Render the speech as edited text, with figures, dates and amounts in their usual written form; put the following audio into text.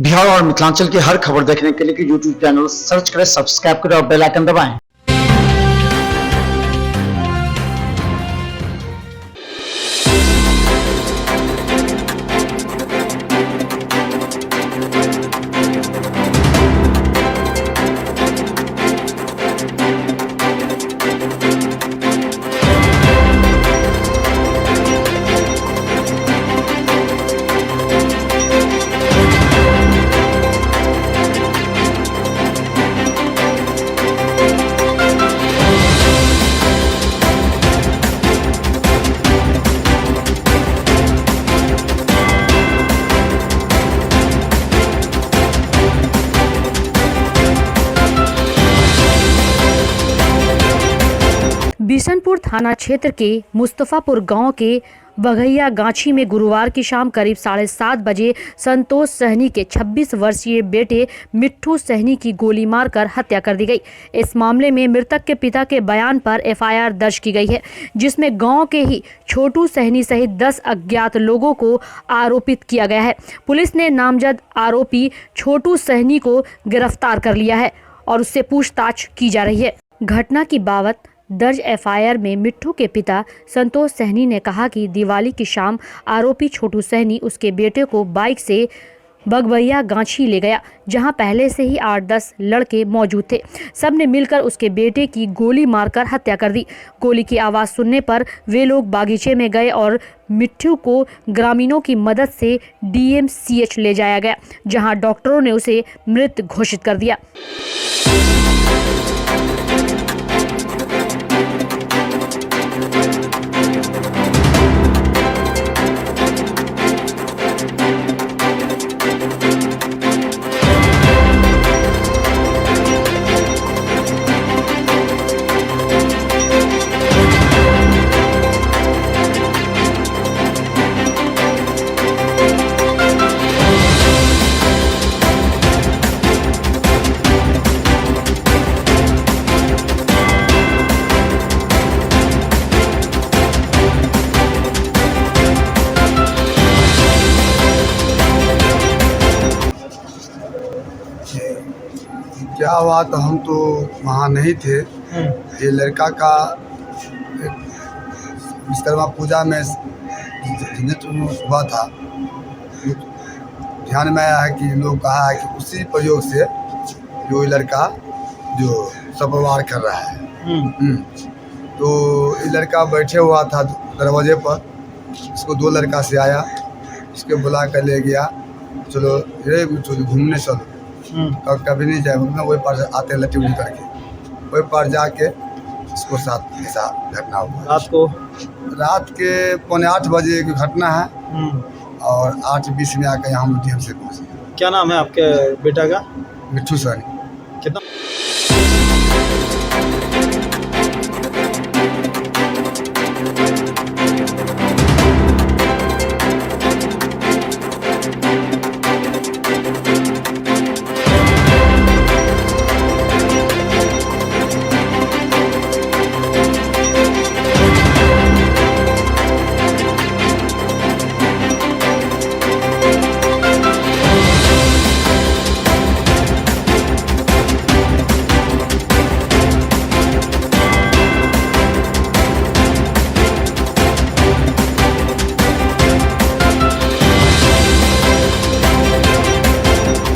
बिहार और मिथिलांचल की हर खबर देखने के लिए यूट्यूब चैनल सर्च करें, सब्सक्राइब करें और बेल आइकन दबाएं। बिशनपुर थाना क्षेत्र के मुस्तफापुर गांव के बघैया गांची में गुरुवार की शाम करीब 7:30 बजे संतोष सहनी के 26 वर्षीय बेटे मिट्ठू सहनी की गोली मारकर हत्या कर दी गई। इस मामले में मृतक के पिता के बयान पर एफआईआर दर्ज की गई है, जिसमें गांव के ही छोटू सहनी सहित 10 अज्ञात लोगों को आरोपित किया गया है। पुलिस ने नामजद आरोपी छोटू सहनी को गिरफ्तार कर लिया है और उससे पूछताछ की जा रही है। घटना की बाबत दर्ज एफआईआर में मिट्ठू के पिता संतोष सहनी ने कहा कि दिवाली की शाम आरोपी छोटू सहनी उसके बेटे को बाइक से बघैया गांची ले गया, जहां पहले से ही 8-10 लड़के मौजूद थे। सब ने मिलकर उसके बेटे की गोली मारकर हत्या कर दी। गोली की आवाज़ सुनने पर वे लोग बागीचे में गए और मिट्ठू को ग्रामीणों की मदद से डीएमसीएच ले जाया गया, जहां डॉक्टरों ने उसे मृत घोषित कर दिया। क्या हुआ तो हम तो वहाँ नहीं थे। ये लड़का का विश्वकर्मा पूजा में हुआ था। ध्यान में आया है कि लोग कहा है कि उसी प्रयोग से जो लड़का जो सपवार कर रहा है। तो ये लड़का बैठे हुआ था दरवाजे पर, इसको 2 लड़का से आया, इसके बुला कर ले गया, चलो रे घूमने चलो। कभी नहीं जाए, वही पार आते लट्टी उड़ी करके वही पार जाके इसको साथ ऐसा घटना हुआ। रात के 7:45 बजे की घटना है और 8:20 में आकर यहाँ हम डीएम से पहुँचे। क्या नाम है आपके बेटा का? मिट्ठू सहनी। कितना